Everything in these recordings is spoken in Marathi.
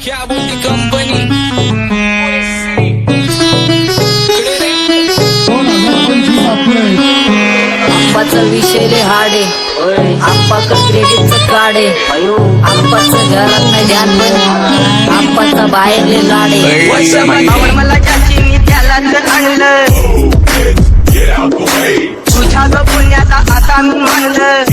क्या बोलती कंपनी आप्पाचा विषय रे हाडे आप्पाचं क्रेडिटचं काढे आप्पाचं घरात नाही ध्यान पण आप्पाचा बाहेरले लाडे आवड मला ज्याची मी त्यालाच आणलं तुझ्या ग पुण्याचा आता मी मानलं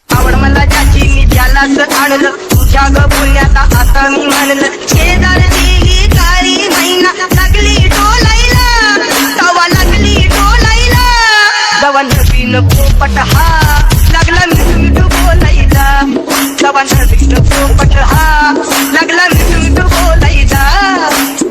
आवड मला ज्याची मी त्यालाच आणलं तुझ्या ग पुण्याचा आता मी मानलं शेजार दिली काळी महिना लागली डोलायला तवा लागली डोलायला जवा नवीन पोपट हा लागला मिठू बोलायला जवा नवीन पोपट हा लागला मिठू बोलायला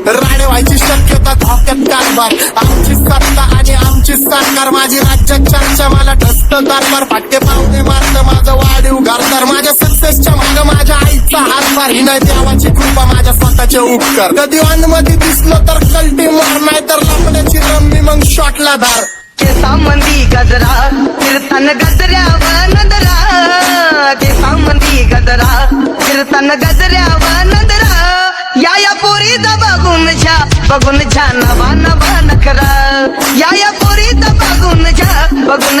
राणे व्हायची शक्यता धोक्यात कारभार आमची सत्ता आणि आमची सरकार माझी राज्यात चर्चा मला ठसत कारभार फाटके पावणे मारत माझं वाढीव घरदार माझ्या सक्सेसच्या माग माझ्या आईचा हातभार ही नाही देवाची कृपा माझ्या स्वतःचे उपकार कधी मध्ये दिसलं तर कल्टी मार नाही तर लपण्याची रम्मी मग शॉटला धार केसामंदी गजरा फिरताना गजऱ्यावर नजरा केसामंदी गजरा फिरताना गजऱ्यावर नजरा या पोरीचा बघून झा नवा नवा नखरा या पोरीचा बघून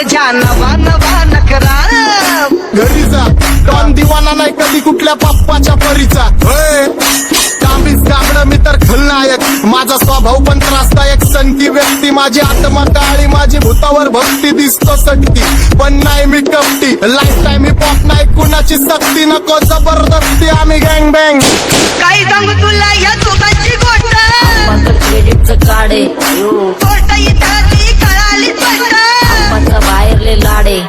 झा नवा नवा नखरा घरी जा डॉन दिवाना नाही कधी कुठल्या पप्पाच्या परीचा कामीच गाबड मी तर खलनायक माझा स्वभाव पण त्रासदायक सनकी व्यक्ती माझी आत्मा काळी माझी भूतावर भक्ती दिसतो सटकी पण नाही मी कपटी लाईफ टाईम ही पॉप नाही कुणाची सक्ती नको जबरदस्ती आम्ही गँग बँग काही सांगू तुला या दोघांची गोष्ट आप्पाचं क्रेडिटचं काढे गोष्ट इथं ती कळाली स्पष्ट आप्पाचा बाहेरले लाडे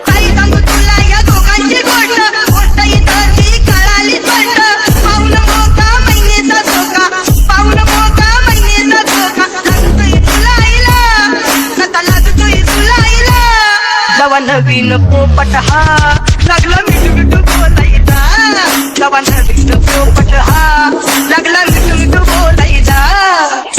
काही सांगू तुला या दोघांची गोष्ट इथं ती कळाली स्पष्ट पाऊल मोका महिनेचा धोका पाऊल मोका महिनेचा धोका लागतोय तुला आईला नका लागतोय तुला आईला जवा नवीन पोपट हा लागला मिठू बोलायचा जवा नवीन पोपट हा लागला मिठू बोलायचा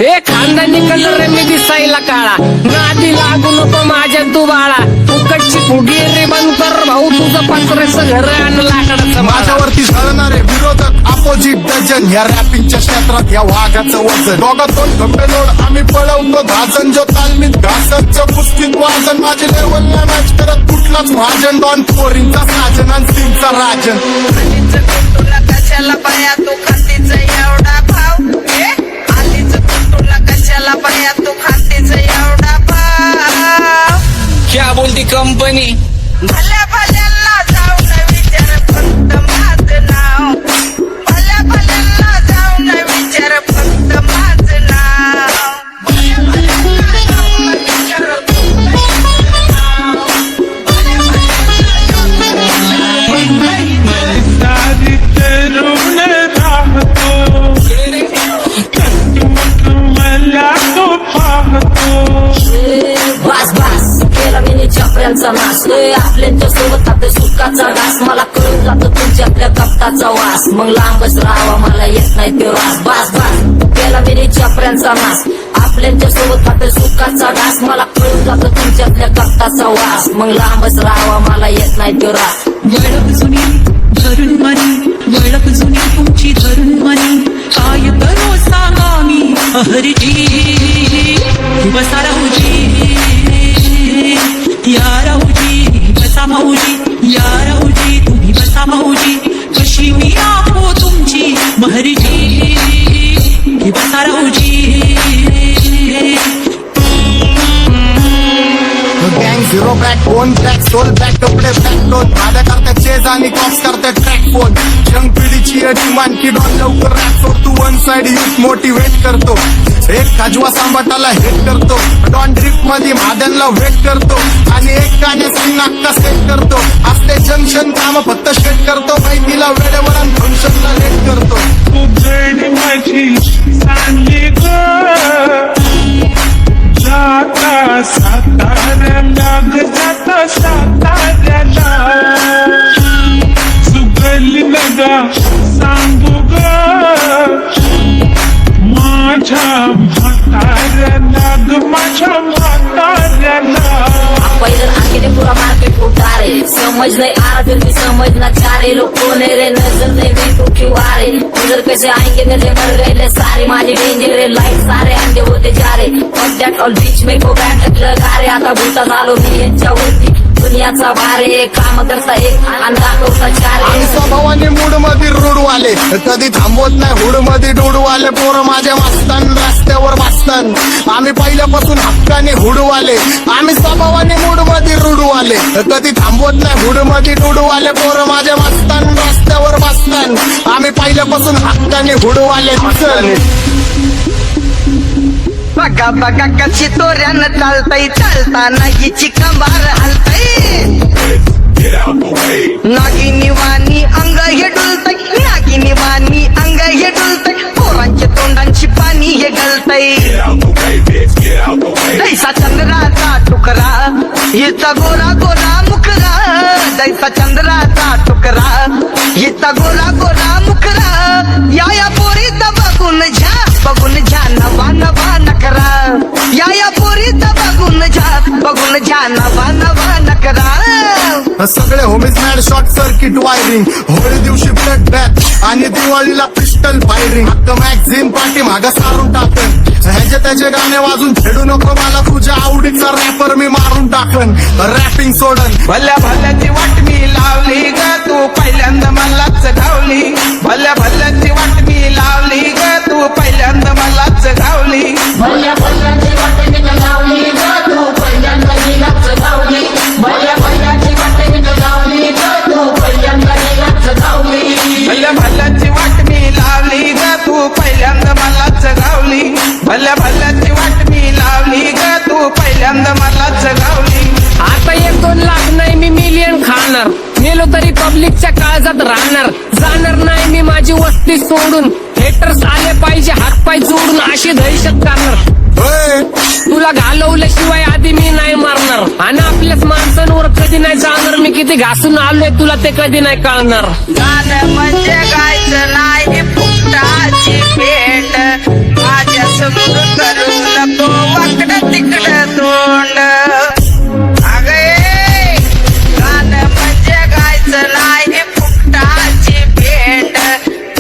ए खानदानी कलर रे मी दिसायला काळा नादी लागू नको माझ्या तू बाळा फुकटची फुगी रे बंद कर भाऊ तुझं पत्र्याचं घर आणि लाकडाचं माझ्यावरती झळणारे विरोधक अपोजिट डझन या रॅपिंगच्या क्षेत्रात या वाघाचं वजन दोघातून खंबे लोड आम्ही पळवतो धाजन जो तालमीत घासतचं पुस्तीत वाजन माझी लेवल नाही मॅच करत कुठलाच भाजन डॉन पोरींचा साजन आणि सिंगचा राजन तुला कशाला पाया तू खातीच एवढा भाव आलीच तुला कशाला पाया तू खातीच एवढा भाव क्या बोलती कंपनी भल्या भल्यांना जाऊन विचार फक्त माझं नाव भल्या भल्यांना जाऊन विचार फक्त माझं नाव भल्या भल्यांना जाऊन विचार फक्त माझं नाव भल्या सारी तरुण राहतो मला तो पाहतो बास बास केला मी चपऱ्यांचा नाश आपल्या सोबत आपल्या सुखाचा घास मला कळून जातो तुमच्यातल्या कपटाचा वास मग लांबच राहावा मला येत नाही तो रास बास बास केला मी चपऱ्यांचा नाश आपल्या सोबत आपल्या सुखाचा घास मला कळून जातो तुमच्यातल्या कपटाचा वास मग लांबच राहावा मला येत नाही तो रास वळख जुनी धरून मनी वळख जुनी तुमची धरून मनी काय करो सांगा मी हरजी बसा राहूजी या राहूजी बसा भाऊजी या राहूजी तुम्ही बसा भाऊजी कशी मी राहो तुमची महरजी बसा राहूजी गँग zero back phone track soul back कपडे बॅक दोन माझ्या करता चेज आणि कॉप्स करता ट्रॅक फोन यंग पिढीची डिमांड की डॉन लवकर रॅप सोड तू वन साइड युथ मोटिवेट करतो एक खाजवा सांबाटाला हेट करतो डॉन ड्रिफ्ट मध्ये महादनला वेट करतो आणि एक गाण्याची नाक्का सेट करतो असते जंक्शन काम फक्त शेट करतो माहितीला वेळेवर आणि फंक्शनला लेट करतो तुझडी माझी चांगली ग जाता साताऱ्याला ग जाता साताऱ्याला सुगली नगा सांगू ग माझ्या म्हाताऱ्याला ग माझ्या म्हाताऱ्याला पहिलं आखिरे पुरा मार्केट उतारे समज नहीं आ रहा फिर भी समझना चाह रहे लोग कौन है रे नजर नहीं तू क्यों आ रहे उधर कैसे आएंगे मेरे मर गए सारे माझे डेंजर लाईट सारे अंडे होते जा रे और दॅट ऑल बीच में गो बॅट लगा रे आता भूता झालो मी यांच्यावरती दुनियाचा भारे काम करता एक आणि दाखवता चार आम्ही स्वभावाने मूड मध्ये रूडवाले कधी थांबवत नाही हुड मध्ये डोडवाले पोरं माझ्या मस्तान रस्त्यावर बसतान आम्ही पहिल्यापासून हक्काने हुडवाले आम्ही स्वभावाने मूड मध्ये रूडवाले कधी थांबवत नाही हुड मध्ये डोडवाले पोरं माझ्या मस्तान रस्त्यावर बसतान आम्ही पहिल्यापासून हक्काने हुडवाले बघा बघा कशी तोऱ्यानं चालतय चालताना हिची कंबार हलतय नागिनी वाणी अंग हे डुलतय नागिनी वाणी अंग हे डुलतय पोरांच्या तोंडांची पाणी हे गलतय जैसा चंद्राचा तुकडा हिचा गोरा गोरा मुखरा जैसा चंद्राचा तुकडा हिचा गोरा गोरा मुखरा या पोरीचा बघून झा नवा नवा नकरा या पोरीचा बघून झा नवा नवा नकरा सगळे homies mad short circuit wiring Holi दिवशी ब्लड बॅथ आणि दिवाळीला पिस्टल फायरिंग हक्क मॅगझिन पाठी मागा सारून टाकन ह्याचे त्याचे गाणे वाजून खेळू नको मला तुझ्या आवडीचा रॅपर मी मारून टाकन रॅपिंग सोडन भल्या भल्याची वाट मी लावली ग तू पहिल्यांदा मलाच गावली भल्या भल्याची वाट मी लावली ग तू पहिल्यांदा मलाच गावली भल्या भल्याची वाट मी लावली ग तू पहिल्यांदा नीलाच गावली भल्या भल्याची वाट मी लावली ग तू पहिल्यांदा नीलाच गावली भल्या भल्याची वाट मी लावली ग तू पहिल्यांदा मलाच गावली भल्या भल्याची वाट मी लावली ग तू पहिल्यांदा मलाच गावली आता 1-2 लाख नाही मी मिलियन खाणार मेलो तरी पब्लिकच्या काळजात राहणार जाणार नाही मी माझी वस्ती सोडून हेटर्स आले पाहिजे हातपाय जोडून अशी दहशत करणार तुला घालवल्याशिवाय आधी मी नाही मारणार आणि आपल्याच माणसांवर कधी नाही जाणार मी किती घासून आलोय तुला ते कधी नाही कळणार गाणं म्हणजे गायचं नाही फुकटाची भेट माझ्या समोर करू नको वाकडं तिकडं तोंड अगे गाणं म्हणजे गायचं नाही फुकटाची भेट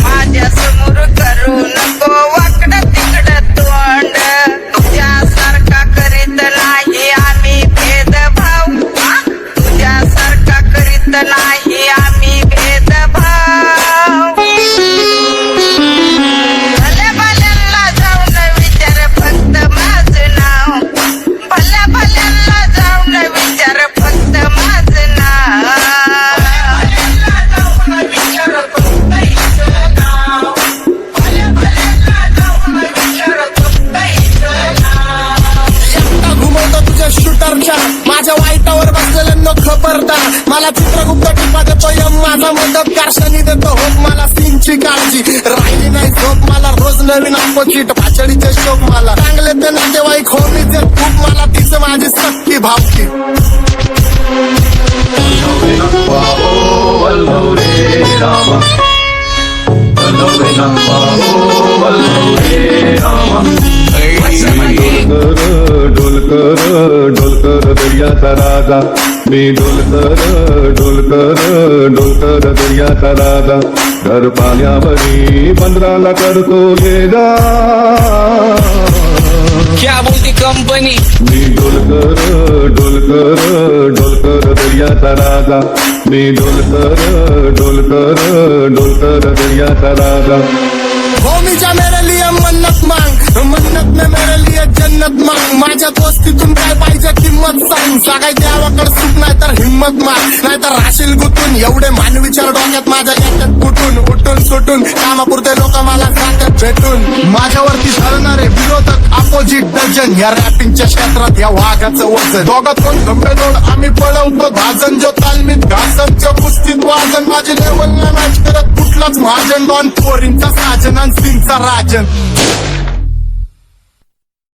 माझ्या समोर करू नको वाकडं तिकडं तोंड तुझ्यासारखा करीत नाही आम्ही भेदभाव तुझ्यासारखा करीत नाही आम्ही भेदभाव भल्या भल्यांना जाऊन विचार फक्त माझं नाव भल्या भल्यांना जाऊन विचार फक्त माझं नाव घुमवतो तुझ्या शूटरच्या माझ्या वाईटावर बसलेल्यांना खबरदार मला चित्रगुप्त टिपा देतो यम माझा मदतगार शनी देतो होप मला सीनची काळजी राहिली नाही झोप मला रोज नवीन अपोजिट भाचडीचे शोक मला चांगले ते नातेवाईक होमीचे खूप मला तिचं माझी सक्की भावकी डोलकर दर्याचा राजा मी डोलकर दर्याचा राजा घर पाण्यावरी बंदराला करतो ले जा क्या बोलती कंपनी मी डोलकर दर्याचा राजा मी डोलकर दर्याचा राजा होमीच्या मेरे लिए मन्नत मांग मन्नत में मेरे लिए जन्नत मांग माझ्या दोस्तीतून काय पाहिजे किंमत सांग सगळ्या देवाकडे सुख नाही तर हिंमत माग नाही तर राशील गुतून एवढे मानविचार डोक्यात माझ्या याच्यात कुठून उठून सुटून कामापुरते लोक मला जातात भेटून माझ्यावरती धरणारे विरोधक अपोजिट डझन या रॅपिंगच्या क्षेत्रात या वाघाचं वजन दोघात कोण गंभीर आम्ही पळवतो भाजन जो तालमीत घासनच्या कुस्तीत वाजन माझी लेवल नाही मॅच करत कुठलाच महाजन दोन पोरींचा साजन आणि सिंगचा राजन